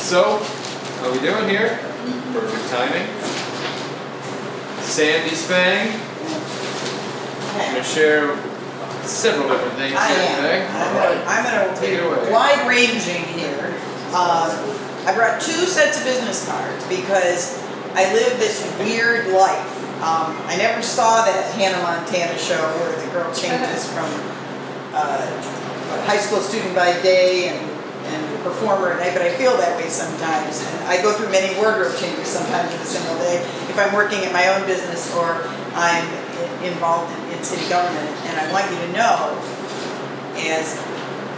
So, how we doing here? Perfect timing. Sandy Spang. I'm going to share several different things here today. I'm going to be wide-ranging here. I brought 2 sets of business cards because I live this weird life. I never saw that Hannah Montana show where the girl changes from a high school student by day and performer at night, but I feel that way sometimes. And I go through many wardrobe changes sometimes in a single day if I'm working at my own business or I'm involved in city government. And I want you to know, as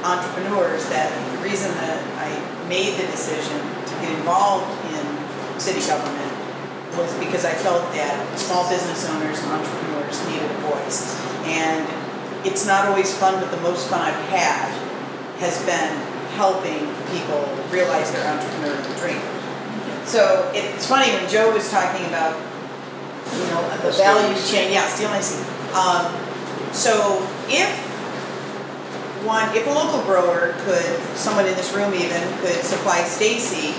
entrepreneurs, that the reason that I made the decision to get involved in city government was because I felt that small business owners and entrepreneurs needed a voice. And it's not always fun, but the most fun I've had has been helping people realize their entrepreneurial dream. So it's funny when Joe was talking about, you know, the value chain. Yeah, steal my seed. So if a local grower someone in this room even, could supply Stacy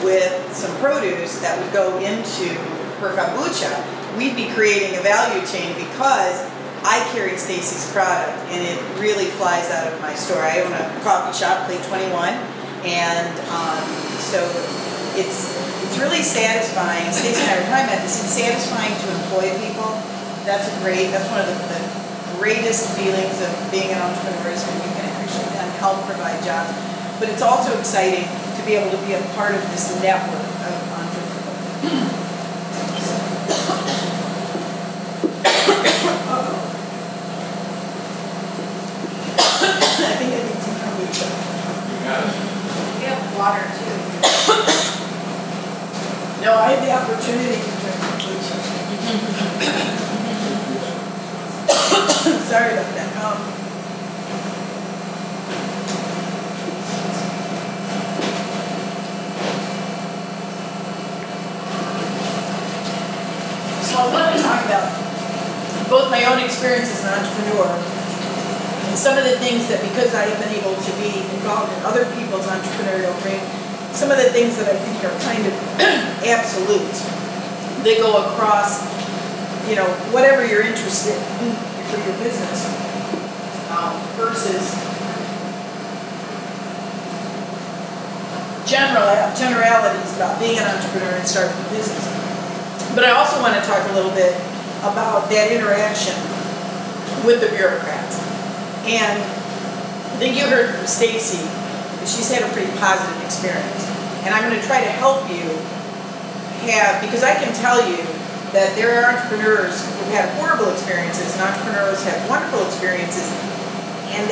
with some produce that would go into her kombucha, we'd be creating a value chain because I carry Stacy's product and it really flies out of my store. I own a coffee shop, Plate 21, and so it's really satisfying. Stacy and I were talking about this. It's satisfying to employ people. That's one of the greatest feelings of being an entrepreneur is when you can actually help provide jobs. But it's also exciting to be able to be a part of this network of entrepreneurs. I think I need some kombucha. You got it. We have water too. No, I had the opportunity to drink kombucha. Sorry about that. So I want to talk about both my own experience as an entrepreneur and some of the things that, because I have been able to be involved in other people's entrepreneurial dream, some of the things that I think are kind of absolute. They go across, you know, whatever you're interested in for your business versus generalities about being an entrepreneur and starting a business. But I also want to talk a little bit about that interaction with the bureaucrats. And I think you heard from Stacy, she's had a pretty positive experience. And I'm going to try to help you because I can tell you that there are entrepreneurs who've had horrible experiences and entrepreneurs have wonderful experiences, and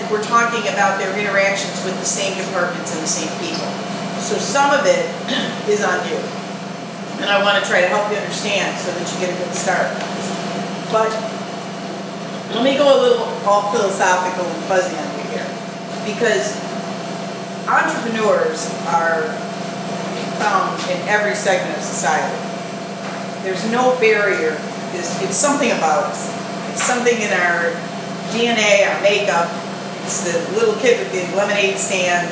we're talking about their interactions with the same departments and the same people. So some of it is on you. And I want to try to help you understand so that you get a good start. But let me go a little all philosophical and fuzzy on you here. Because entrepreneurs are found in every segment of society. There's no barrier. It's something about us. It's something in our DNA, our makeup. It's the little kid with the lemonade stand.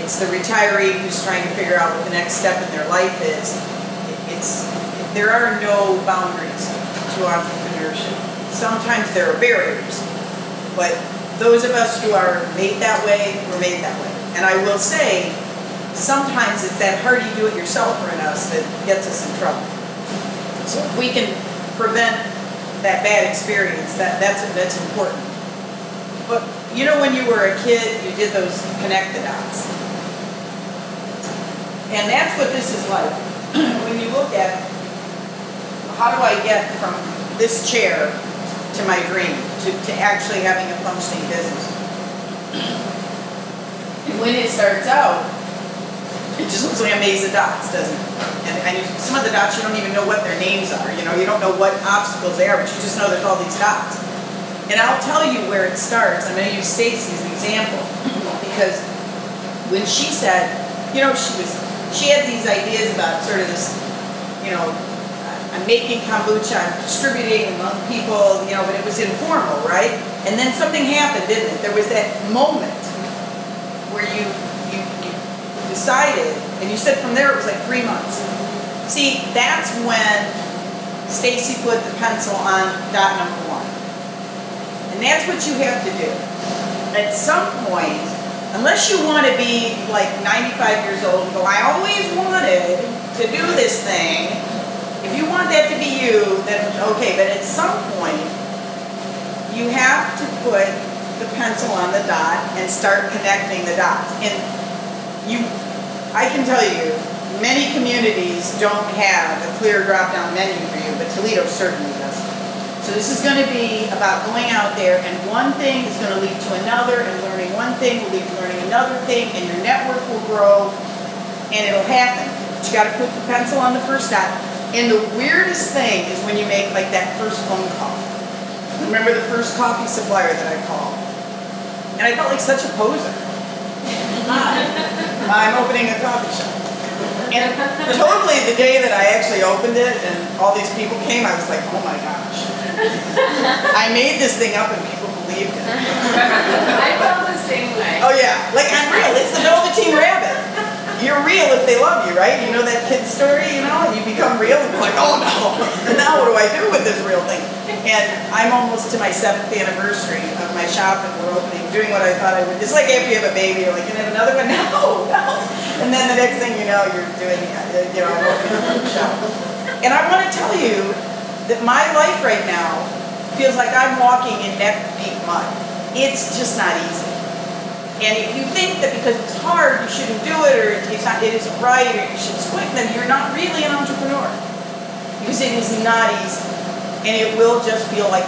It's the retiree who's trying to figure out what the next step in their life is. There are no boundaries to entrepreneurship. Sometimes there are barriers, but those of us who are made that way, we're made that way. And I will say, sometimes it's that hardy-do-it-yourselfer in us that gets us in trouble. So if we can prevent that bad experience, that's important. But you know, when you were a kid, you did those connect the dots. And that's what this is like. When you look at how do I get from this chair to my dream, to actually having a functioning business. And when it starts out, it just looks like a maze of dots, doesn't it? And some of the dots, you don't even know what their names are. You know, you don't know what obstacles they are, but you just know there's all these dots. And I'll tell you where it starts. I'm going to use Stacy as an example, because when she said, you know, she had these ideas about sort of this, you know, I'm making kombucha, I'm distributing among people, you know, but it was informal, right? And then something happened, didn't it? There was that moment where you decided And you said from there it was like 3 months. See, that's when Stacy put the pencil on dot number 1. And that's what you have to do. At some point, unless you want to be like 95 years old and go, I always wanted to do this thing. If you want that to be you, then okay, but at some point, you have to put the pencil on the dot and start connecting the dots. And I can tell you, many communities don't have a clear drop-down menu for you, but Toledo certainly does. So this is going to be about going out there, and one thing is going to lead to another, and learning one thing will lead to learning another thing, and your network will grow, and it'll happen. But you got to put the pencil on the first dot. And the weirdest thing is when you make like that first phone call. Remember the first coffee supplier that I called? And I felt like such a poser. Hi, I'm opening a coffee shop. And totally the day that I actually opened it and all these people came, I was like, oh my gosh. I made this thing up and people believed it. I felt the same way. Oh yeah, like I'm real. It's the Velveteen Rabbit. You're real if they love you, right? You know that kid story, you know? You become real and you're like, oh no, now what do I do with this real thing? And I'm almost to my 7th anniversary of my shop and we're opening, doing what I thought I would. It's like after you have a baby, you're like, can I have another one? No, no. And then the next thing you know, you're doing, you know, I'm opening a shop. And I want to tell you that my life right now feels like I'm walking in neck-deep mud. It's just not easy. And if you think that because it's hard, you shouldn't do it, or it isn't right, or you should quit, then you're not really an entrepreneur. Because it is not easy. And it will just feel like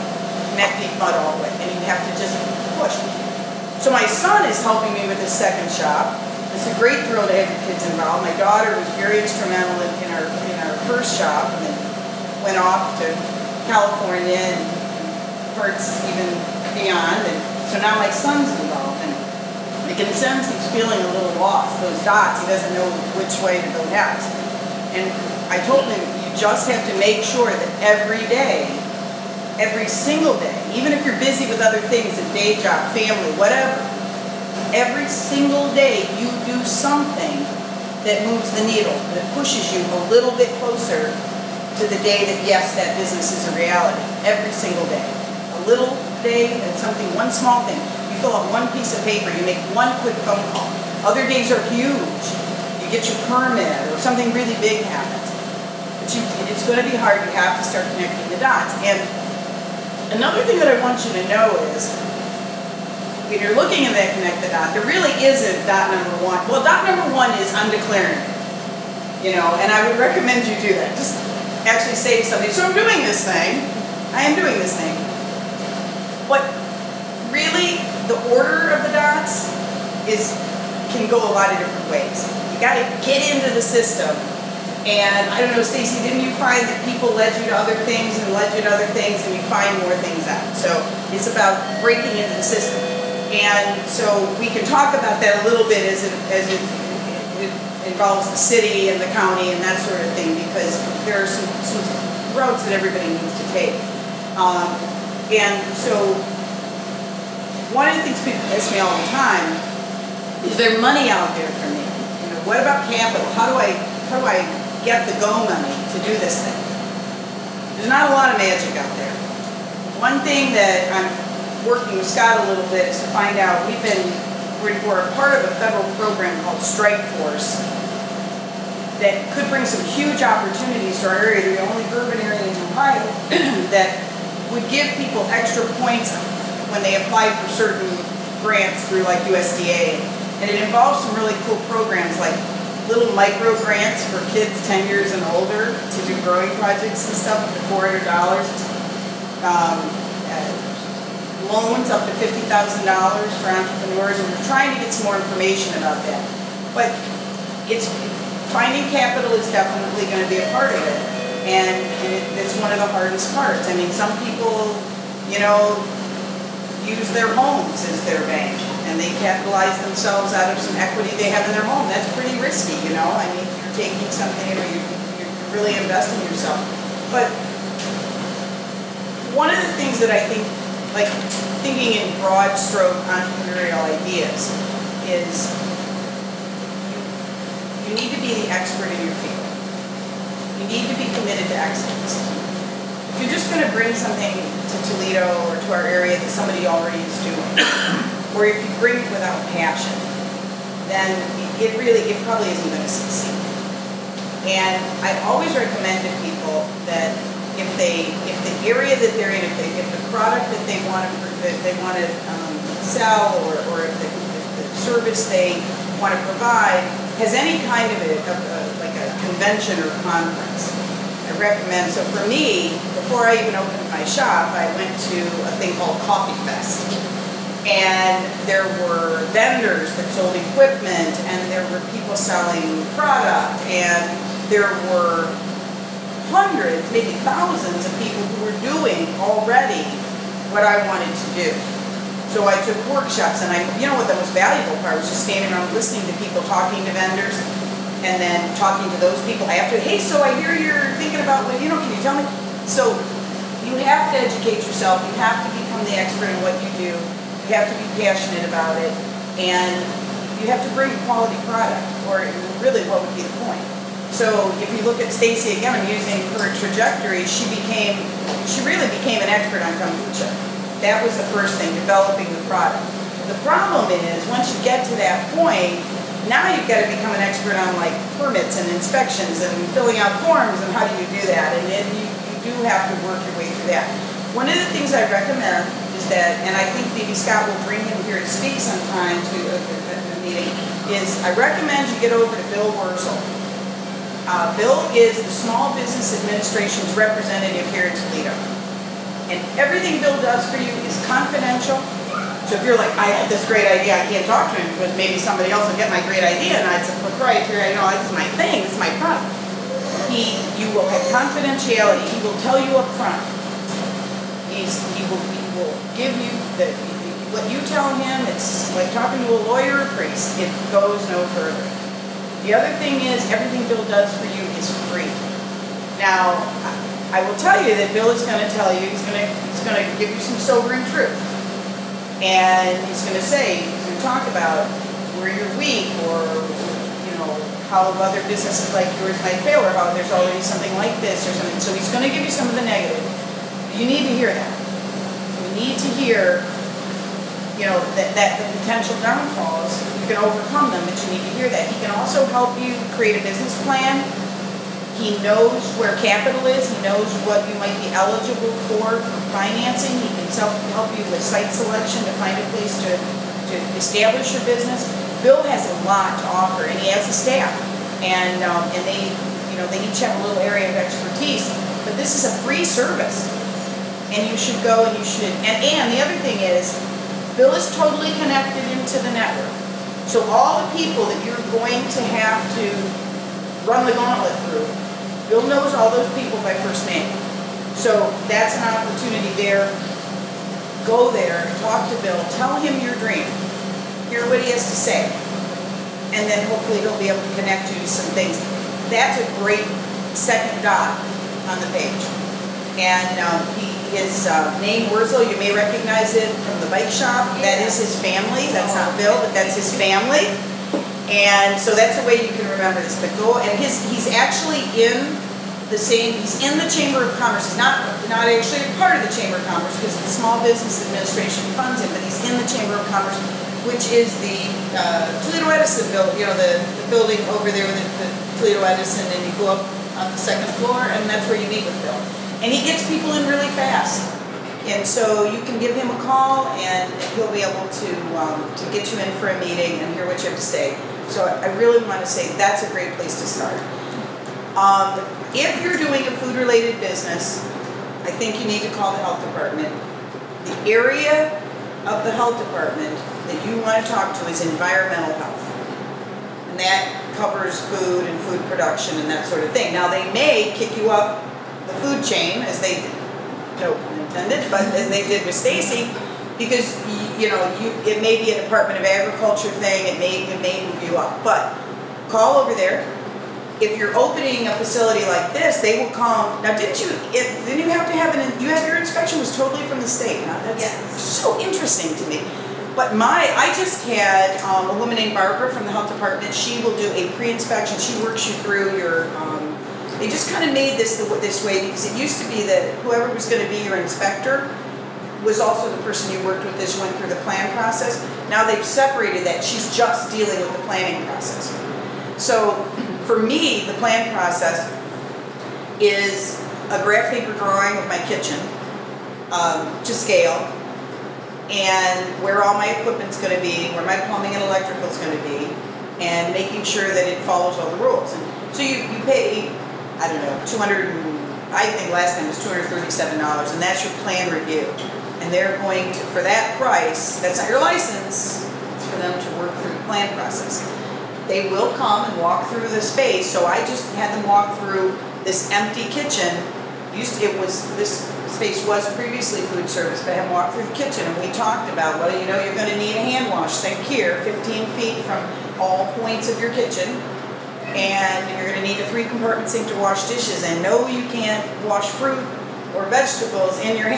neck-deep mud all the way. And you have to just push. So my son is helping me with his second shop. It's a great thrill to have your kids involved. My daughter was very instrumental in our first shop, and then went off to California and parts even beyond. And so now my son's involved. And like in a sense, he's feeling a little lost. Those dots, he doesn't know which way to go next. And I told him, you just have to make sure that every day, every single day, even if you're busy with other things, a day job, family, whatever, every single day you do something that moves the needle, that pushes you a little bit closer to the day that, yes, that business is a reality. Every single day. A little day and something, one small thing. You fill out one piece of paper, you make one quick phone call. Other days are huge. You get your permit or something really big happens. But it's going to be hard. You have to start connecting the dots. And another thing that I want you to know is, when you're looking at that connect the dot, there really isn't dot number 1. Well, dot number 1 is I'm declaring it. You know, and I would recommend you do that. Just actually say to somebody, so I'm doing this thing. I am doing this thing. But really, the order of the dots can go a lot of different ways. You got to get into the system. And I don't know, Stacy, didn't you find that people led you to other things and led you to other things, and you find more things out? So it's about breaking into the system. And so we can talk about that a little bit as it involves the city and the county and that sort of thing, because there are some roads that everybody needs to take. And so one of the things people ask me all the time, is there money out there for me? You know, what about capital? How do I get the go money to do this thing? There's not a lot of magic out there. One thing that I'm working with Scott a little bit is to find out, we're a part of a federal program called Strike Force that could bring some huge opportunities to our area. They're the only urban area in Ohio that would give people extra points when they apply for certain grants through like USDA. And it involves some really cool programs like little micro grants for kids 10 years and older to do growing projects and stuff up to $400. Loans up to $50,000 for entrepreneurs, and we're trying to get some more information about that. But finding capital is definitely going to be a part of it, and it's one of the hardest parts. I mean, some people, you know, use their homes as their bank, and they capitalize themselves out of some equity they have in their home. That's pretty risky, you know. I mean, you're taking something or you're really investing yourself. But one of the things that I think, like thinking in broad stroke entrepreneurial ideas, is you you need to be the expert in your field. You need to be committed to excellence. If you're just going to bring something to Toledo or to our area that somebody already is doing, or if you bring it without passion, then it probably isn't going to succeed. And I always recommend to people that if the area that they're in, if the product that they want to sell, or if the service they want to provide has any kind of like a convention or conference, I recommend. So for me, before I even opened my shop, I went to a thing called Coffee Fest. And there were vendors that sold equipment, and there were people selling product, and there were hundreds, maybe thousands of people who were doing already what I wanted to do. So I took workshops, and you know what the most valuable part was? Just standing around listening to people talking to vendors, and then talking to those people after, hey, so I hear you're thinking about, can you tell me? So you have to educate yourself, you have to become the expert in what you do, you have to be passionate about it, and you have to bring a quality product, or really what would be the point? So if you look at Stacy again, I'm using her trajectory, she really became an expert on kombucha. That was the first thing, developing the product. The problem is, once you get to that point, now you've got to become an expert on like permits and inspections and filling out forms, and how do you do that? And then you do have to work your way through that. One of the things I recommend is that, and I think maybe Scott will bring him here to speak sometime to a meeting, is I recommend you get over to Bill Wurzel. Bill is the Small Business Administration's representative here in Toledo. And everything Bill does for you is confidential. So if you're like, I have this great idea, I can't talk to him because maybe somebody else will get my great idea, and it's a proprietary, this is my thing, this is my product. You will have confidentiality. He will tell you up front. He will give you what you tell him. It's like talking to a lawyer or priest. It goes no further. The other thing is, everything Bill does for you is free. Now, I will tell you that Bill is going to tell you, he's going to give you some sobering truth. And he's going to talk about where you're weak, or, how other businesses like yours might fail, or how there's already something like this or something. So he's going to give you some of the negative. You need to hear that. You need to hear, that the potential downfalls, you can overcome them, but you need to hear that. He can also help you create a business plan. He knows where capital is. He knows what you might be eligible for financing. He can help you with site selection to find a place to establish your business. Bill has a lot to offer, and he has a staff, and they each have a little area of expertise. But this is a free service, and you should go, and you should. And the other thing is, Bill is totally connected into the network. So all the people that you're going to have to run the gauntlet through, Bill knows all those people by first name. So that's an opportunity there. Go there, talk to Bill, tell him your dream, hear what he has to say, and then hopefully he'll be able to connect you to some things. That's a great second dot on the page. And his name, Wurzel, you may recognize it from the bike shop. That is his family. That's not Bill, but that's his family. And so that's a way you can remember this. But go, and he's actually in he's in the Chamber of Commerce. He's not actually a part of the Chamber of Commerce because the Small Business Administration funds him, but he's in the Chamber of Commerce, which is the Toledo Edison building, the building over there with the Toledo Edison, and you go up on the second floor, and that's where you meet with Bill. And he gets people in really fast. And so you can give him a call, and he'll be able to get you in for a meeting and hear what you have to say. So I really want to say that's a great place to start. If you're doing a food-related business, I think you need to call the health department. The area of the health department that you want to talk to is environmental health. And that covers food and food production and that sort of thing. Now, they may kick you up the food chain, as they did, no pun intended, but as they did with Stacy, because it may be a Department of Agriculture thing, it may move you up. But call over there. If you're opening a facility like this, they will come. Now, then you have to have your inspection was totally from the state. Now, that's so interesting to me. But I just had a woman named Barbara from the health department. She will do a pre-inspection. She works you through your, they just kind of made this way because it used to be that whoever was going to be your inspector was also the person you worked with as you went through the plan process. Now they've separated that. She's just dealing with the planning process. So for me, the plan process is a graph paper drawing of my kitchen to scale, and where all my equipment's going to be, where my plumbing and electrical is going to be, and making sure that it follows all the rules. And so you pay, I don't know, I think last time it was $237, and that's your plan review. And they're going to, for that price, that's not your license, it's for them to work through the plan process. They will come and walk through the space, so I just had them walk through this empty kitchen. This space was previously food service, but I had them walk through the kitchen, and we talked about, well, you know, you're going to need a hand wash sink here, 15 feet from all points of your kitchen, and you're going to need a 3-compartment sink to wash dishes, and no, you can't wash fruit or vegetables in your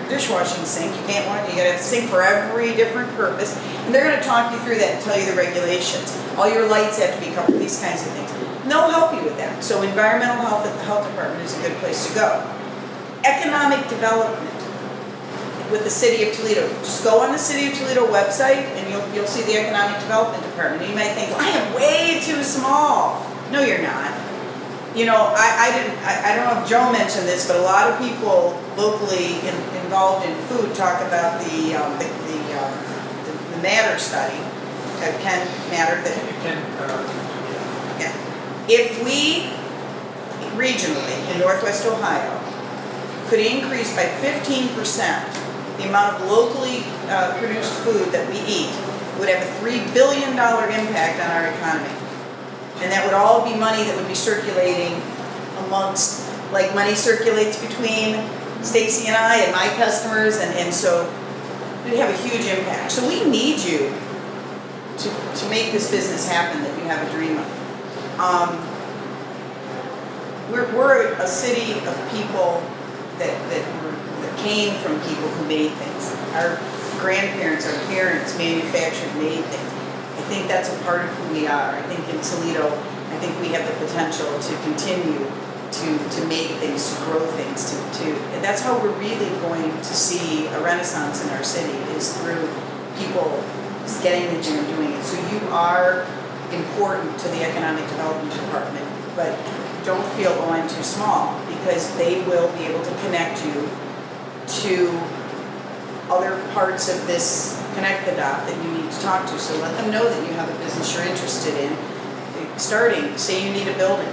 dishwashing sink. You can't wash. You got to have a sink for every different purpose, and they're going to talk you through that and tell you the regulations. All your lights have to be covered. These kinds of things. And they'll help you with that. So environmental health at the health department is a good place to go. Economic development with the City of Toledo. Just go on the City of Toledo website and you'll see the economic development department. And you might think, well, I am way too small. No, you're not. You know, I don't know if Joe mentioned this, but a lot of people locally involved in food talk about the Matter study. Ken Matter. Yeah. If we regionally in Northwest Ohio could increase by 15% the amount of locally produced food that we eat, it would have a $3 billion impact on our economy. And that would all be money that would be circulating amongst, like money circulates between Stacy and I and my customers, and so it would have a huge impact. So we need you to make this business happen that you have a dream of. We're a city of people that came from people who made things. Our grandparents, our parents manufactured, made things. I think that's a part of who we are. I think in Toledo, I think we have the potential to continue to make things, to grow things, and that's how we're really going to see a renaissance in our city, is through people just getting in there and doing it. So you are important to the economic development department, but don't feel, oh, I'm too small, because they will be able to connect you to other parts of this Connect the Dot that you need to talk to. So let them know that you have a business you're interested in. Starting, say you need a building.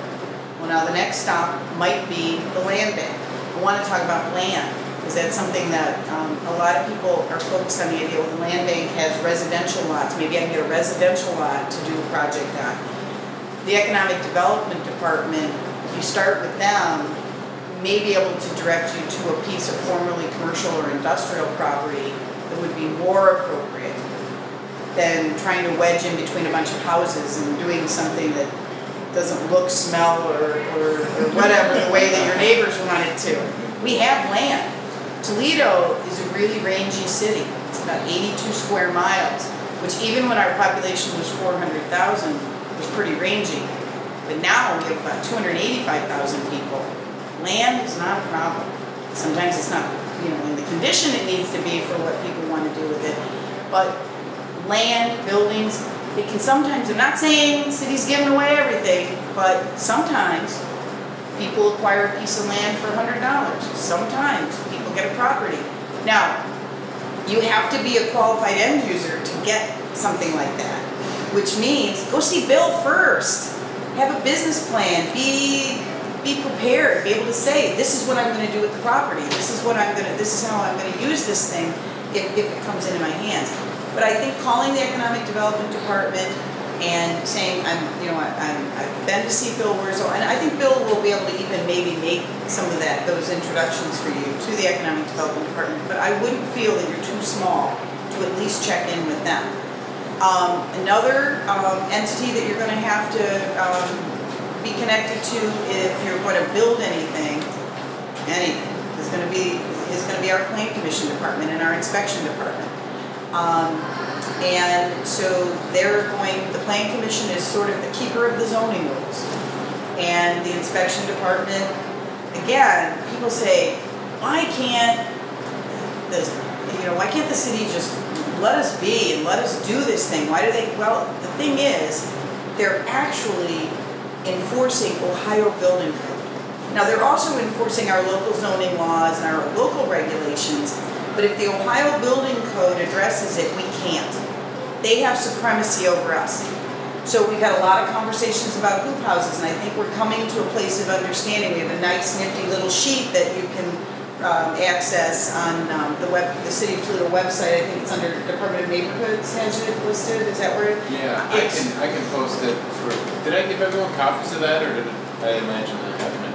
Well, now the next stop might be the land bank. I want to talk about land, because that's something that a lot of people are focused on, the idea, well, the land bank has residential lots. Maybe I can get a residential lot to do a project on. The Economic Development Department, if you start with them, may be able to direct you to a piece of formerly commercial or industrial property that would be more appropriate than trying to wedge in between a bunch of houses and doing something that doesn't look, smell, or whatever the way that your neighbors want it to. We have land. Toledo is a really rangy city. It's about 82 square miles, which even when our population was 400,000 was pretty rangy. But now we have about 285,000 people. Land is not a problem. Sometimes it's not, you know, in the condition it needs to be for what people want to do with it. But land, buildings, it can sometimes, I'm not saying cities giving away everything, but sometimes people acquire a piece of land for $100. Sometimes people get a property. Now, you have to be a qualified end user to get something like that, which means go see Bill first. Have a business plan. Be prepared. Be able to say, this is what I'm going to do with the property. This is how I'm going to use this thing if it comes into my hands. But I think calling the Economic Development Department and saying, I've been to see Bill Wurzel, and I think Bill will be able to even maybe make some of those introductions for you to the Economic Development Department, but I wouldn't feel that you're too small to at least check in with them. Another entity that you're going to have to be connected to if you're going to build anything is going to be our Plan Commission department and our inspection department. And so the Plan Commission is sort of the keeper of the zoning rules. And the inspection department, again, people say, why can't the city just let us be and let us do this thing? Why do they? Well, the thing is, they're actually enforcing Ohio building code. Now, they're also enforcing our local zoning laws and our local regulations, but if the Ohio building code addresses it, we can't. They have supremacy over us. So we've had a lot of conversations about hoop houses, and I think we're coming to a place of understanding. We have a nice, nifty little sheet that you can access on the City of Toledo website. I think it's under Department of Neighborhoods has it listed. Is that where? Yeah, I can post it. Did I give everyone copies of that, or did I imagine that happening?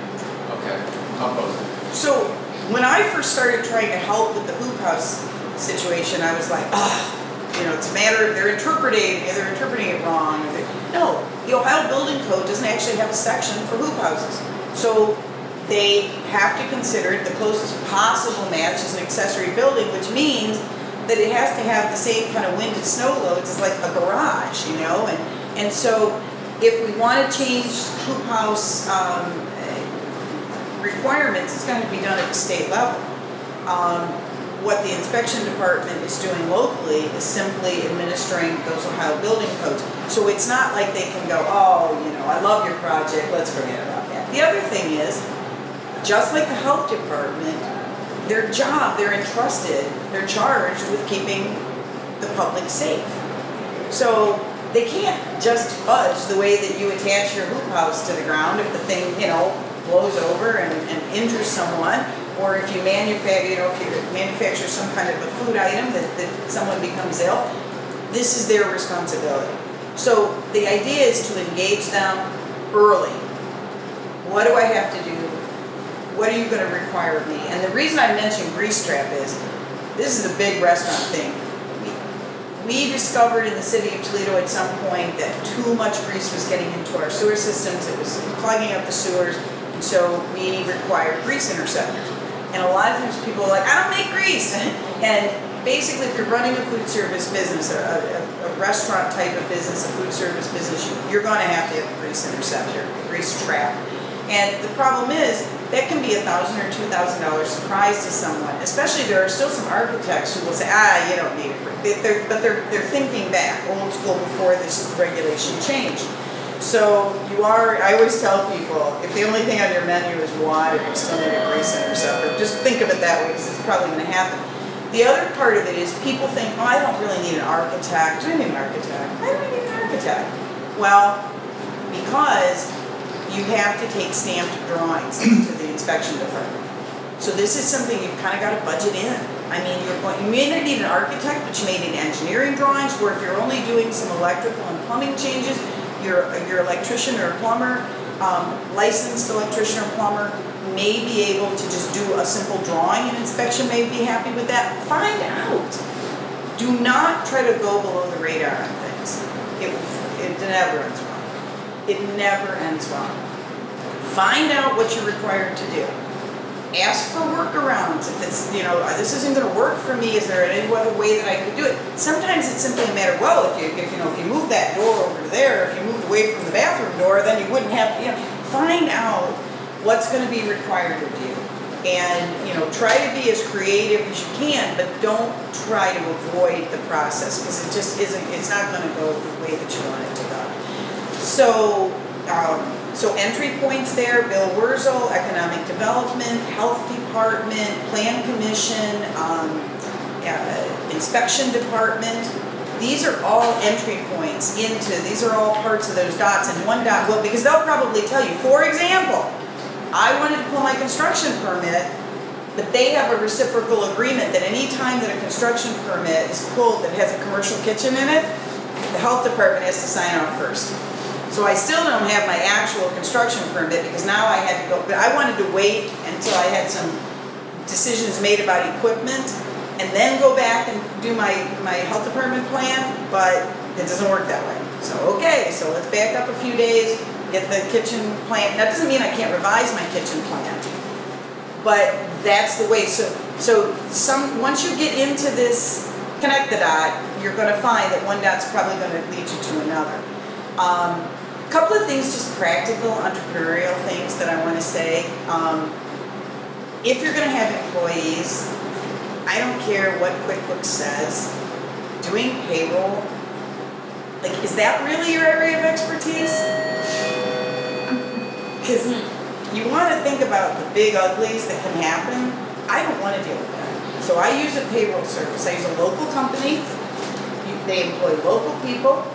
Okay, I'll post it. So when I first started trying to help with the hoop house situation, I was like, it's a matter of they're interpreting it wrong. No, the Ohio Building Code doesn't actually have a section for hoop houses. So they have to consider the closest possible match as an accessory building, which means that it has to have the same kind of wind and snow loads as like a garage, and so if we want to change hoop house requirements, it's going to be done at the state level. What the inspection department is doing locally is simply administering those Ohio building codes. So it's not like they can go, I love your project, let's forget about that. The other thing is, just like the health department, they're charged with keeping the public safe. So they can't just fudge the way that you attach your hoop house to the ground if the thing, blows over and injures someone, or if you manufacture some kind of a food item that someone becomes ill. This is their responsibility. So the idea is to engage them early. What do I have to do? What are you going to require of me? And the reason I mentioned grease trap is, this is a big restaurant thing. We discovered in the city of Toledo at some point that too much grease was getting into our sewer systems. It was clogging up the sewers, and so we required grease interceptors. And a lot of times people are like, I don't make grease. And basically, if you're running a food service business, a restaurant type of business, a food service business, you're going to have a grease interceptor, a grease trap. And the problem is, that can be $1,000 or $2,000 surprise to someone. Especially, there are still some architects who will say, you don't need it. But they're thinking back, old school, before this regulation changed. So I always tell people, if the only thing on your menu is water, you still need a grease interceptor. Just think of it that way, because it's probably going to happen. The other part of it is people think, I don't really need an architect. Do I need an architect? I don't need an architect. Well, because you have to take stamped drawings to the inspection department. So this is something you've kind of got to budget in. I mean, you may not need an architect, but you may need engineering drawings, where if you're only doing some electrical and plumbing changes, your electrician or plumber, licensed electrician or plumber, may be able to just do a simple drawing, and inspection may be happy with that. Find out. Do not try to go below the radar on things. It never ends well. It never ends well. Find out what you're required to do. Ask for workarounds. If it's, this isn't going to work for me, is there any other way that I could do it? Sometimes it's simply a matter, if you move that door over to there, if you moved away from the bathroom door, then you wouldn't have to, find out what's going to be required of you. And, try to be as creative as you can, but don't try to avoid the process, because it just isn't, it's not going to go the way that you want it to go. So entry points there: Bill Wurzel, Economic Development, Health Department, Plan Commission, Inspection Department. These are all entry points these are all parts of those dots, and one dot will, because they'll probably tell you, for example, I wanted to pull my construction permit, but they have a reciprocal agreement that any time that a construction permit is pulled that has a commercial kitchen in it, the health department has to sign off first. So I still don't have my actual construction permit, because now I had to go, but I wanted to wait until I had some decisions made about equipment and then go back and do my health department plan, but it doesn't work that way. So, okay, so let's back up a few days, get the kitchen plan. That doesn't mean I can't revise my kitchen plan, but that's the way. So once you get into this, connect the dot, you're going to find that one dot's probably going to lead you to another. A couple of things, just practical entrepreneurial things that I want to say. If you're going to have employees, I don't care what QuickBooks says, doing payroll, like, is that really your area of expertise? Because you want to think about the big uglies that can happen. I don't want to deal with that. So I use a payroll service. I use a local company. They employ local people,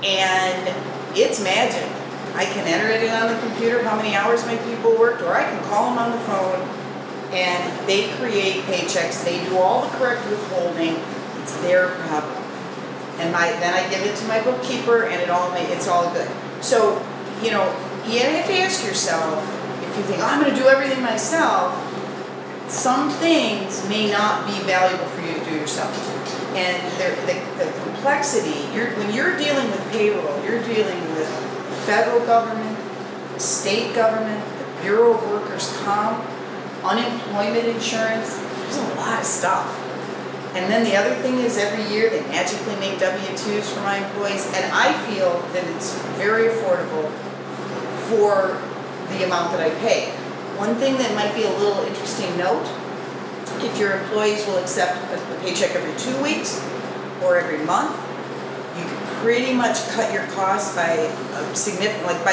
and it's magic. I can enter it in on the computer, how many hours my people worked, or I can call them on the phone, and they create paychecks. They do all the correct withholding. It's their problem. And then I give it to my bookkeeper, and it's all good. So, you know, you have to ask yourself, if you think, oh, I'm going to do everything myself, some things may not be valuable for you to do yourself. And the complexity, when you're dealing with payroll, you're dealing with the federal government, the state government, the Bureau of Workers' Comp, unemployment insurance. There's a lot of stuff. And then the other thing is, every year they magically make W-2s for my employees, and I feel that it's very affordable for the amount that I pay. One thing that might be a little interesting note, if your employees will accept a paycheck every 2 weeks or every month, you can pretty much cut your costs by a significant,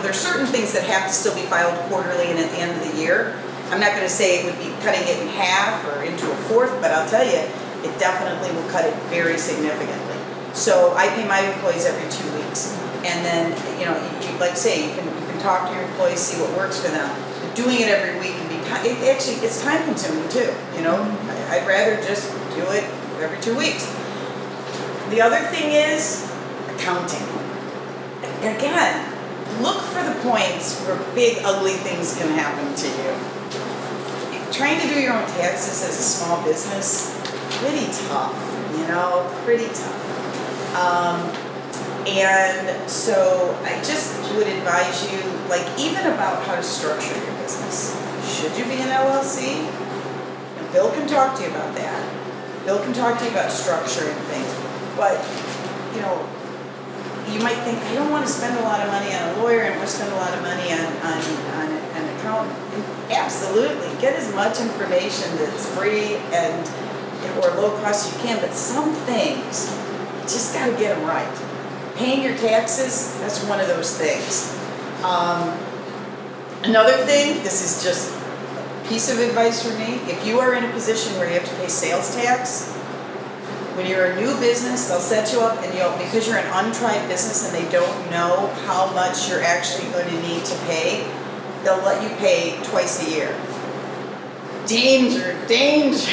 there's certain things that have to still be filed quarterly and at the end of the year. I'm not going to say it would be cutting it in half or into a fourth, but I'll tell you, it definitely will cut it very significantly. So I pay my employees every 2 weeks. And then, like I say, you can talk to your employees, see what works for them. But doing it every week can be, it's time consuming too, I'd rather just do it every 2 weeks. The other thing is accounting. Again, look for the points where big ugly things can happen to you. Trying to do your own taxes as a small business, pretty tough, pretty tough. And so I just would advise you, even about how to structure your business. Should you be an LLC? And Bill can talk to you about that. Bill can talk to you about structuring things. But, you might think, I don't want to spend a lot of money on a lawyer, and I want to spend a lot of money on an accountant. And absolutely, get as much information that's free or low cost as you can, but some things, you just got to get them right. Paying your taxes, that's one of those things. Another thing, this is just a piece of advice for me, if you are in a position where you have to pay sales tax, when you're a new business, they'll set you up, and because you're an untried business and they don't know how much you're actually going to need to pay, they'll let you pay twice a year. Danger, danger.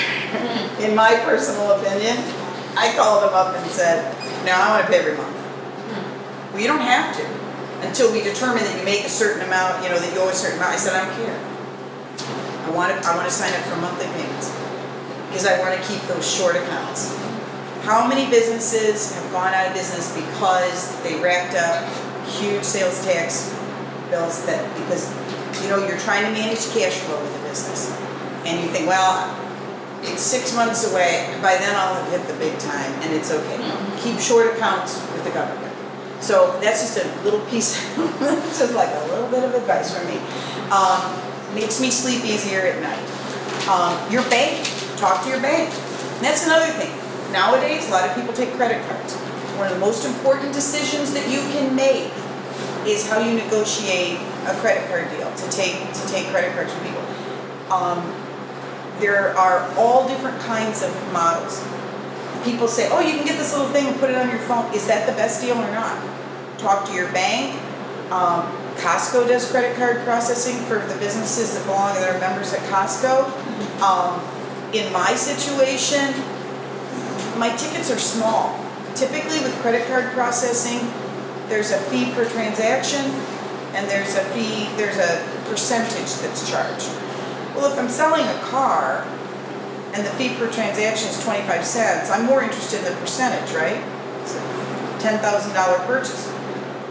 In my personal opinion, I called them up and said, no, I want to pay every month. Well, you don't have to until we determine that you make a certain amount, that you owe a certain amount. I said, I don't care. I want to sign up for monthly payments because I want to keep those short accounts. How many businesses have gone out of business because they racked up huge sales tax bills because you're trying to manage cash flow with the business, and you think, well, it's 6 months away, by then I'll have hit the big time, and it's okay. Keep short accounts with the government. So that's just a little piece, just like a little bit of advice from me. Makes me sleep easier at night. Your bank, talk to your bank. And that's another thing. Nowadays, a lot of people take credit cards. One of the most important decisions that you can make is how you negotiate a credit card deal to take credit cards from people. There are all different kinds of models. People say, oh, you can get this little thing and put it on your phone. Is that the best deal or not? Talk to your bank. Costco does credit card processing for the businesses that belong to their members at Costco. In my situation, my tickets are small. Typically with credit card processing, there's a fee per transaction, and there's a percentage that's charged. Well, if I'm selling a car and the fee per transaction is 25 cents, I'm more interested in the percentage, right? It's a $10,000 purchase.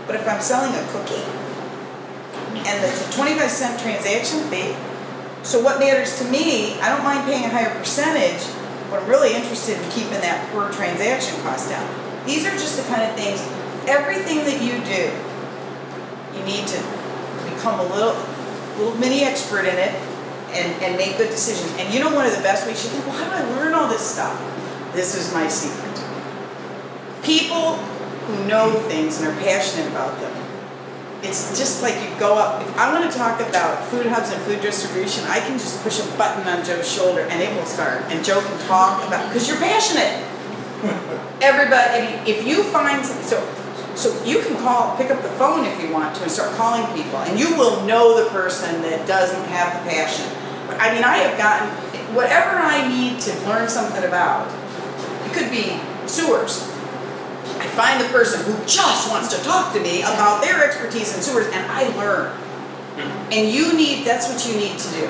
But if I'm selling a cookie and it's a 25-cent transaction fee, so what matters to me, I don't mind paying a higher percentage, but I'm really interested in keeping that per transaction cost down. These are just the kind of things, everything that you do, you need to become a little mini expert in it and make good decisions. And you know, one of the best ways, you think, well, how do I learn all this stuff? This is my secret. People who know things and are passionate about them, it's just like you go up. If I want to talk about food hubs and food distribution, I can just push a button on Joe's shoulder and it will start. And Joe can talk about, because you're passionate. Everybody, I mean, if you find something, so you can pick up the phone if you want to and start calling people, and you will know the person that doesn't have the passion. But I mean, I have gotten, whatever I need to learn something about, it could be sewers. I find the person who just wants to talk to me about their expertise in sewers, and I learn. And that's what you need to do.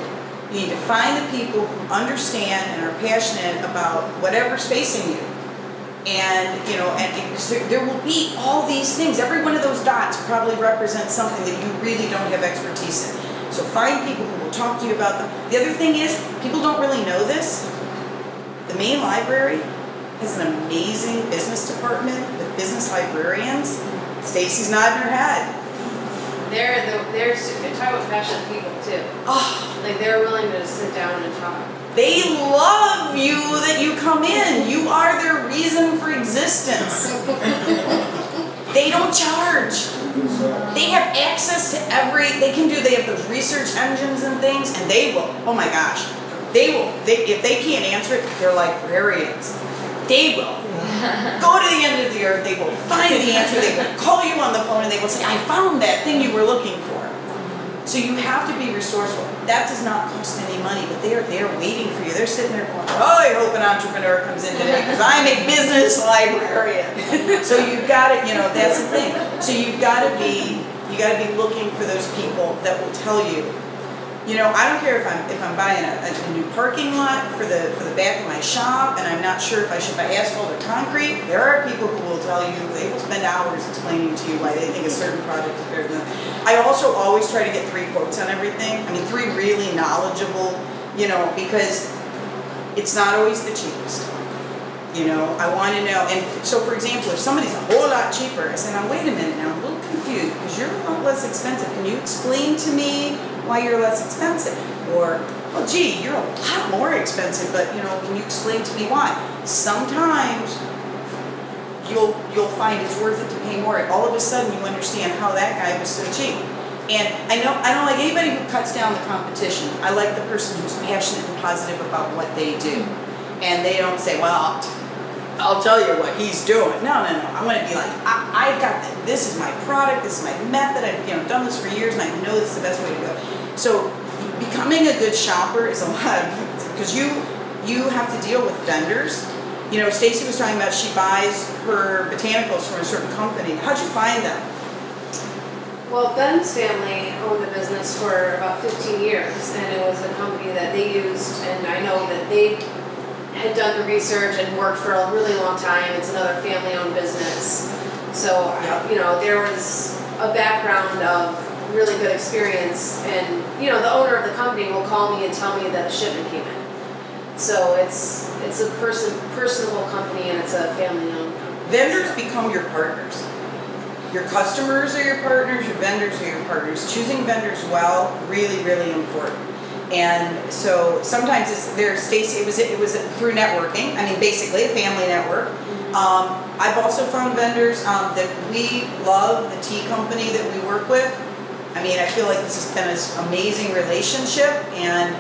You need to find the people who understand and are passionate about whatever's facing you. And, you know, and there will be all these things. Every one of those dots probably represents something that you really don't have expertise in. So find people who will talk to you about them. The other thing is, people don't really know this. The main library has an amazing business department with business librarians. Stacy's nodding her head. They're talking about passionate people too. Oh. Like they're willing to sit down and talk. They love you that you come in. You are their reason for existence. They don't charge. They have access to they have those research engines and things, and they will, oh my gosh, if they can't answer it, they're librarians. They will go to the end of the earth, they will find the answer, they will call you on the phone, and they will say, I found that thing you were looking for. So you have to be resourceful. That does not cost any money, but they are there waiting for you. They're sitting there going, oh, I hope an entrepreneur comes in today because I'm a business librarian. So you've got to, that's the thing. So you got to be looking for those people that will tell you. I don't care if I'm buying a new parking lot for the back of my shop, and I'm not sure if I should buy asphalt or concrete. There are people who will tell you, they will spend hours explaining to you why they think a certain product is better than that. I also always try to get 3 quotes on everything. I mean, 3 really knowledgeable, because it's not always the cheapest. I want to know. And so, for example, if somebody's a whole lot cheaper, I say, now wait a minute, now I'm a little confused because you're a lot less expensive. Can you explain to me why you're less expensive? Or, well, gee, you're a lot more expensive, but can you explain to me why? Sometimes you'll find it's worth it to pay more. All of a sudden, you understand how that guy was so cheap. And I don't like anybody who cuts down the competition. I like the person who's passionate and positive about what they do, and they don't say, well, I'll tell you what he's doing. No. I'm going to be like, I've got this is my product, this is my method. I've done this for years, and I know this is the best way to go. So becoming a good shopper is a lot of, because you have to deal with vendors. Stacy was talking about she buys her botanicals from a certain company. How'd you find them? Well, Ben's family owned a business for about 15 years, and it was a company that they used, and I know that they had done the research and worked for a really long time. It's another family-owned business. So, there was a background of really good experience, and, the owner of the company will call me and tell me that a shipment came in. So it's a personable company, and it's a family-owned company. Vendors become your partners. Your customers are your partners, your vendors are your partners. Choosing vendors well, really, really important. And so sometimes Stacy, it was through networking. I mean, basically a family network. I've also found vendors that we love, the tea company that we work with. I mean, I feel like this has been an amazing relationship, and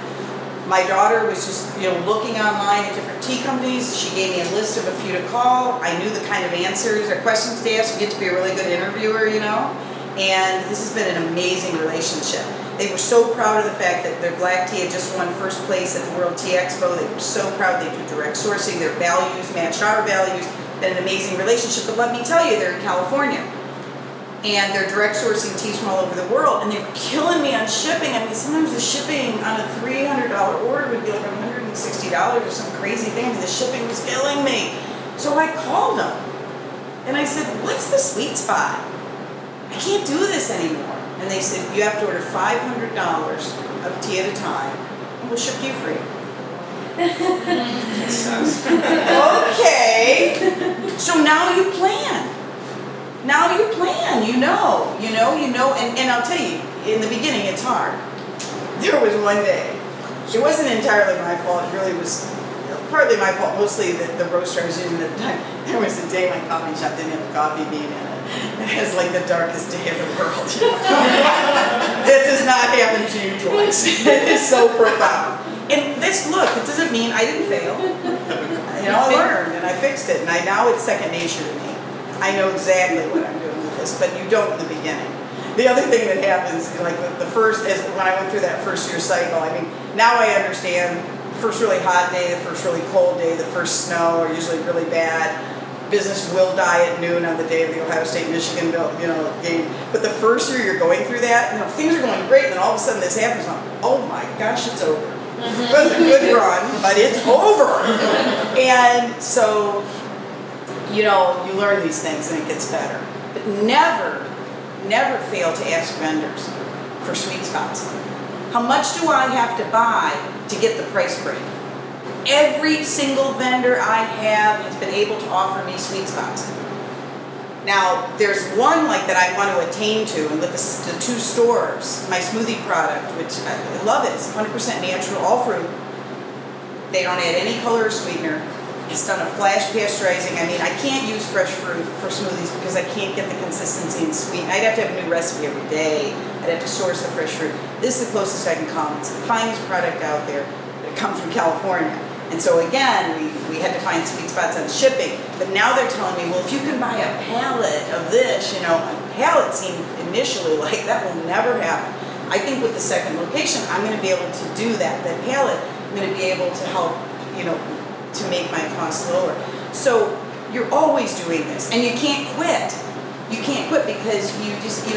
my daughter was just, looking online at different tea companies. She gave me a list of a few to call. I knew the kind of answers or questions to ask. You get to be a really good interviewer, And this has been an amazing relationship. They were so proud of the fact that their black tea had just won first place at the World Tea Expo. They were so proud. They do direct sourcing. Their values matched our values. Been an amazing relationship. But let me tell you, they're in California. And they're direct sourcing teas from all over the world. And they were killing me on shipping. I mean, sometimes the shipping on a $300 order would be like $160 or some crazy thing. And the shipping was killing me. So I called them. And I said, what's the sweet spot? I can't do this anymore. And they said, you have to order $500 of tea at a time, and we'll ship you free. Okay. So now you plan. Now you plan, you know, and I'll tell you, in the beginning it's hard. There was one day, it wasn't entirely my fault, it really was partly my fault, mostly the roaster I was using at the time. There was a day my coffee shop didn't have a coffee bean in it. It was like the darkest day of the world. It does not happen to you twice. It is so profound. And this, look, it doesn't mean I didn't fail. You know, I learned and I fixed it, and now it's second nature to me. I know exactly what I'm doing with this, but you don't in the beginning. The other thing that happens, like the first, is when I went through that first year cycle, I mean, now I understand the first really hot day, the first really cold day, the first snow are usually really bad. Business will die at noon on the day of the Ohio State-Michigan game. But the first year you're going through that, things are going great, and then all of a sudden this happens, and I'm, oh my gosh, it's over. It was a good run, but it's over. And so, you learn these things and it gets better. But never fail to ask vendors for sweet spots. How much do I have to buy to get the price break? Every single vendor I have has been able to offer me sweet spots. Now, there's one that I want to attain to, and with the 2 stores, my smoothie product, which I love it, it's 100% natural, all fruit. They don't add any color or sweetener. It's done a flash pasteurizing. I mean, I can't use fresh fruit for smoothies because I can't get the consistency and sweet. I'd have to have a new recipe every day. I'd have to source the fresh fruit. This is the closest I can come. It's the finest product out there. It comes from California. And so again, we had to find sweet spots on shipping. But now they're telling me, well, if you can buy a pallet of this, a pallet seemed initially like that will never happen. I think with the second location, I'm going to be able to do that. That pallet, I'm going to be able to help, to make my costs lower. So you're always doing this, and you can't quit. You can't quit because you just,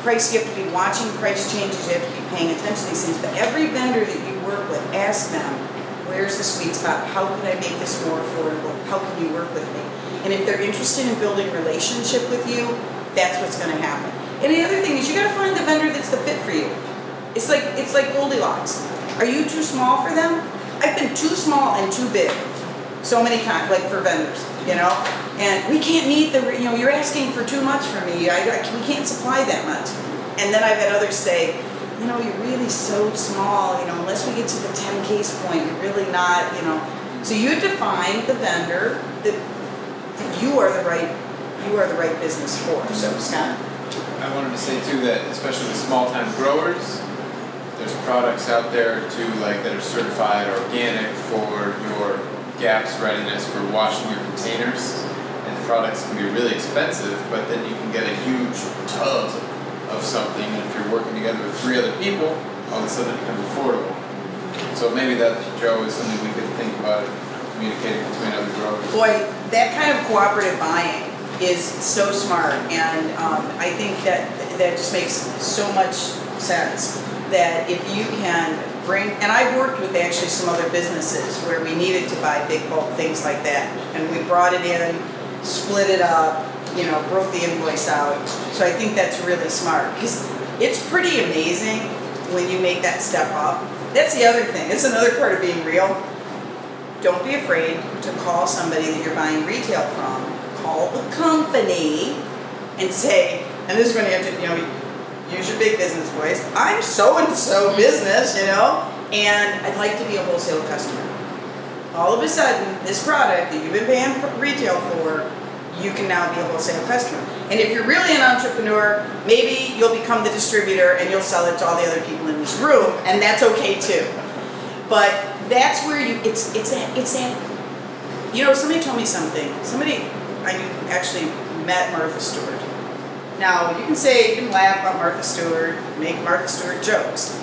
price, you have to be watching price changes, you have to be paying attention to these things. But every vendor that you work with, ask them, where's the sweet spot? How can I make this more affordable? How can you work with me? And if they're interested in building a relationship with you, that's what's going to happen. And the other thing is you got to find the vendor that's the fit for you. It's like Goldilocks. Are you too small for them? I've been too small and too big so many times, for vendors, and we can't meet you're asking for too much for me. We can't supply that much. And then I've had others say, you're really so small, unless we get to the 10 case point, you're really not, So you define the vendor that you are the right business for. So Scott? I wanted to say too that especially with small time growers, there's products out there too that are certified organic for your GAP's readiness for washing your containers. And the products can be really expensive, but then you can get a huge tub of something, and if you're working together with 3 other people, all of a sudden it becomes affordable. So maybe that, Joe, is something we could think about communicating between other growers. Boy, that kind of cooperative buying is so smart, and I think that just makes so much sense that if you can bring, and I've worked with actually some other businesses where we needed to buy big bulk things like that, and we brought it in, split it up, broke the invoice out. So I think that's really smart because it's pretty amazing when you make that step up. That's the other thing. It's another part of being real. Don't be afraid to call somebody that you're buying retail from. Call the company and say, and this is when you have to, use your big business voice. I'm so-and-so business, and I'd like to be a wholesale customer. All of a sudden, this product that you've been paying for retail for, you can now be a wholesale customer. And if you're really an entrepreneur, maybe you'll become the distributor and you'll sell it to all the other people in this room, and that's okay too. But that's where it's that, somebody told me something. Somebody I knew actually met Martha Stewart. Now, you can laugh about Martha Stewart, make Martha Stewart jokes.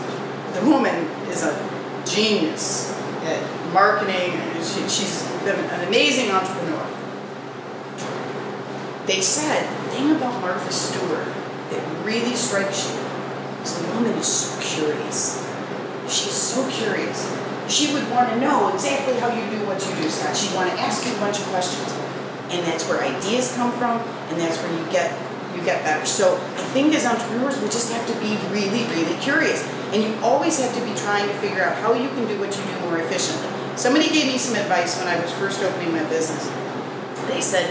The woman is a genius at marketing. She's been an amazing entrepreneur. They said, the thing about Martha Stewart that really strikes you is the woman is so curious. She's so curious. She would want to know exactly how you do what you do, Scott. She'd want to ask you a bunch of questions. And that's where ideas come from, and that's where you get better. So I think as entrepreneurs, we just have to be really, really curious. And you always have to be trying to figure out how you can do what you do more efficiently. Somebody gave me some advice when I was first opening my business. They said,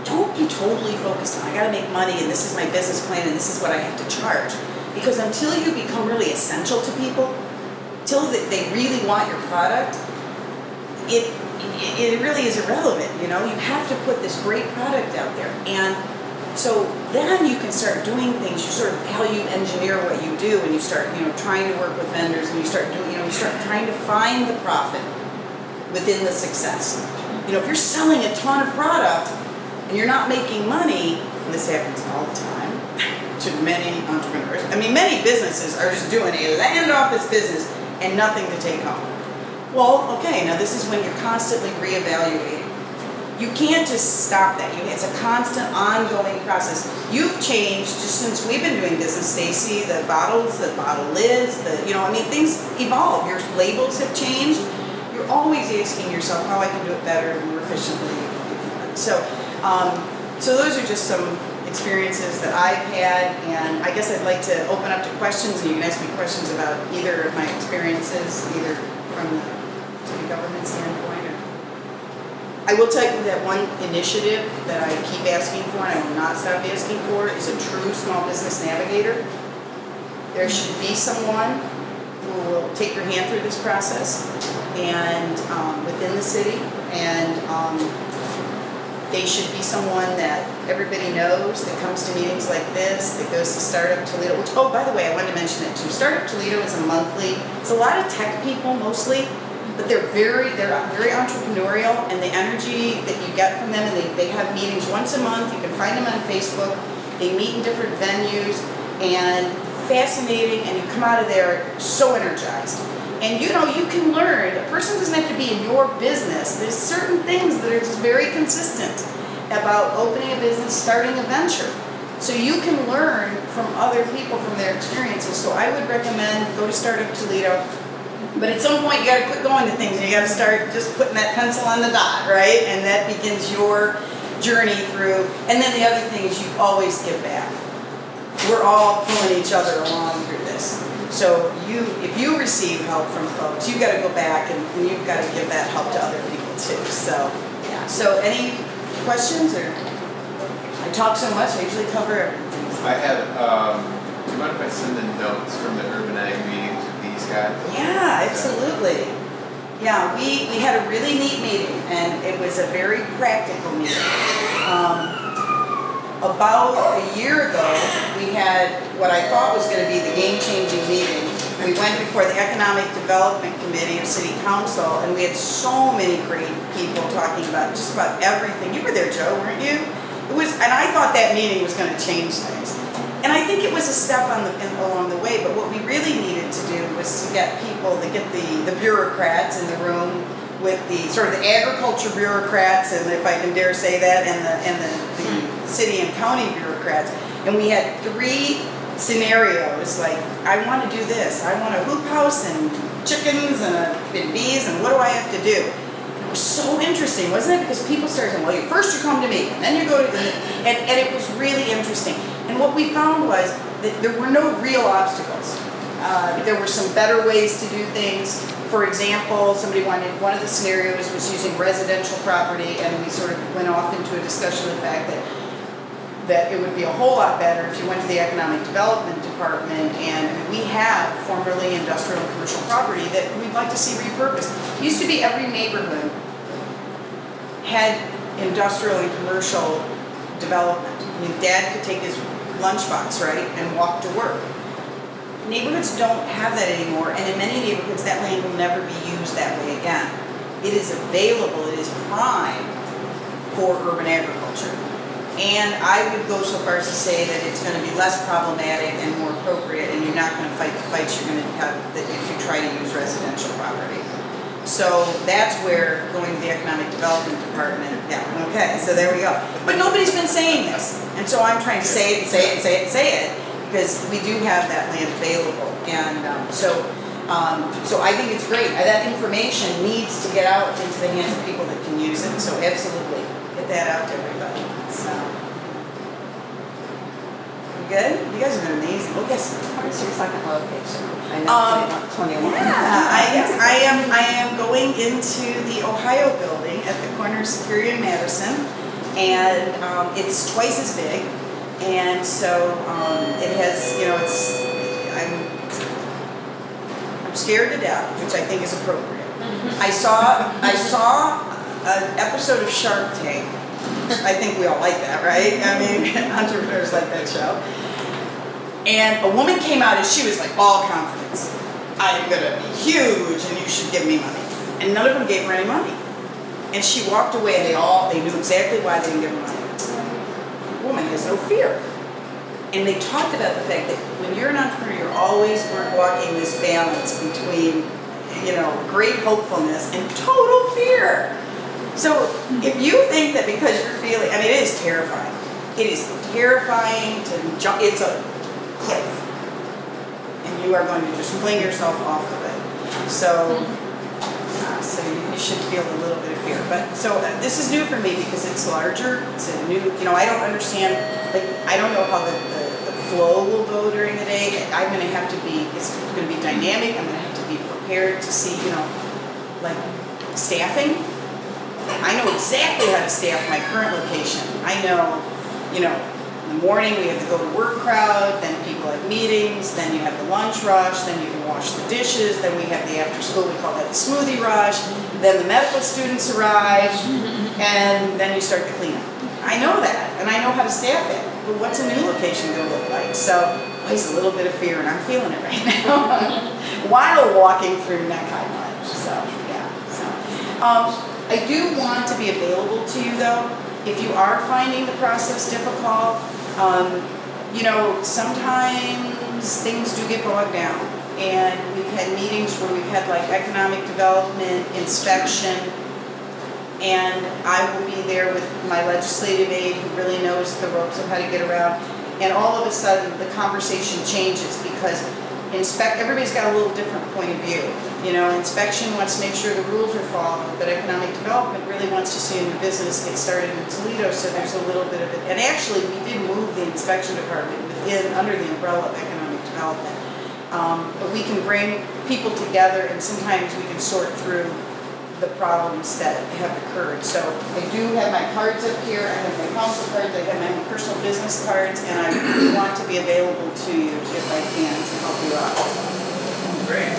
don't be totally focused on, I gotta make money and this is my business plan and this is what I have to charge. Because until you become really essential to people, till they really want your product, it really is irrelevant, you know? You have to put this great product out there. And so then you can start doing things, you sort of value engineer what you do, and you start, you know, trying to work with vendors, and you start doing, you know, you start trying to find the profit within the success. You know, if you're selling a ton of product and you're not making money, and this happens all the time to many entrepreneurs, I mean, many businesses are just doing a land office business and nothing to take home. Well, okay, now this is when you're constantly reevaluating. You can't just stop that. It's a constant, ongoing process. You've changed just since we've been doing business, Stacy. The bottles, the bottle lids, you know, I mean, things evolve. Your labels have changed. You're always asking yourself how I can do it better, more efficiently. So those are just some experiences that I've had, and I guess I'd like to open up to questions, and you can ask me questions about either of my experiences, either from the government standpoint. I will tell you that one initiative that I keep asking for, and I will not stop asking for, is a true small business navigator. There should be someone who will take your hand through this process, and within the city, and they should be someone that everybody knows, that comes to meetings like this, that goes to Startup Toledo, which, oh, by the way, I wanted to mention it too. Startup Toledo is a monthly, it's a lot of tech people mostly, but they're very entrepreneurial, and the energy that you get from them, and they have meetings once a month. You can find them on Facebook. They meet in different venues, and fascinating, and you come out of there so energized. And you know, you can learn. A person doesn't have to be in your business. There's certain things that are just very consistent about opening a business, starting a venture. So you can learn from other people, from their experiences. So I would recommend go to Startup Toledo. But at some point you got to quit going to things, and you got to start just putting that pencil on the dot, right? And that begins your journey through. And then the other thing is you always give back. We're all pulling each other along through this. So if you receive help from folks, you've got to go back and you've got to give that help to other people too. So yeah. So any questions, or I talk so much, I usually cover everything. I have. Do you mind if I send the notes from the Urban Ag meeting to these guys? Yeah, absolutely. Yeah, we had a really neat meeting, and it was a very practical meeting. About a year ago, we had what I thought was going to be the game-changing meeting. We went before the Economic Development Committee of City Council, and we had so many great people talking about just about everything. You were there, Joe, weren't you? It was, and I thought that meeting was going to change things. And I think it was a step along the way, but what we really needed to do was to get people, to get the bureaucrats in the room with the sort of the agriculture bureaucrats, and if I can dare say that, and the city and county bureaucrats. And we had 3 scenarios, like, I want to do this, I want a hoop house and chickens and bees, and what do I have to do? And it was so interesting, wasn't it? Because people started saying, well, first you come to me, and then you go to, and it was really interesting. And what we found was that there were no real obstacles. There were some better ways to do things. For example, one of the scenarios was using residential property, and we sort of went off into a discussion of the fact that it would be a whole lot better if you went to the Economic Development Department, and we have formerly industrial and commercial property that we'd like to see repurposed. It used to be every neighborhood had industrial and commercial development. I mean, Dad could take his lunchbox, right, and walk to work. Neighborhoods don't have that anymore, and in many neighborhoods that land will never be used that way again. It is available, it is prime for urban agriculture. And I would go so far as to say that it's going to be less problematic and more appropriate, and you're not going to fight the fights you're going to have if you try to use residential property. So that's where going to the Economic Development Department, yeah, okay, so there we go. But nobody's been saying this, and so I'm trying to say it, because we do have that land available. And so I think it's great. That information needs to get out into the hands of people that can use it, so absolutely, get that out to everybody. So, Good? You guys have been amazing. Oh, yes. Where's your second location? I know 21. Yeah, I am going into the Ohio building at the corner of Superior and Madison, and it's twice as big, and so it has, you know, I'm scared to death, which I think is appropriate. I saw an episode of Shark Tank. I think we all like that, right? I mean, entrepreneurs like that show. And a woman came out and she was like all confidence. I am going to be huge and you should give me money. And none of them gave her any money. And she walked away and they knew exactly why they didn't give her money. The woman has no fear. And they talked about the fact that when you're an entrepreneur, you're always walking this balance between, you know, great hopefulness and total fear. So if you think that because you're feeling, I mean, it is terrifying. It is terrifying to jump, it's a cliff. And you are going to just fling yourself off of it. So, so you should feel a little bit of fear. But so this is new for me because it's larger. It's a new, you know, I don't understand, like, I don't know how the flow will go during the day. I'm going to have to be, it's going to be dynamic. I'm going to have to be prepared to see, you know, like staffing. I know exactly how to staff my current location. I know, you know, in the morning we have the go to work crowd, then people have meetings, then you have the lunch rush, then you can wash the dishes, then we have the after school, we call that the smoothie rush, then the medical students arrive, and then you start the cleanup. I know that, and I know how to staff it. But what's a new location going to look like? So there's a little bit of fear, and I'm feeling it right now while walking through Neck-High Lunch. So yeah. So I do want to be available to you, though. If you are finding the process difficult, you know, sometimes things do get bogged down, and we've had meetings where we've had like economic development, inspection. And I will be there with my legislative aide who really knows the ropes of how to get around. And all of a sudden, the conversation changes because everybody's got a little different point of view. You know, inspection wants to make sure the rules are followed, but economic development really wants to see a new business get started in Toledo, so there's a little bit of it. And actually, we did move the inspection department under the umbrella of economic development. But we can bring people together, and sometimes we can sort through the problems that have occurred. So I do have my cards up here, I have my council cards, I have my personal business cards, and I really want to be available to you if I can to help you out. Great.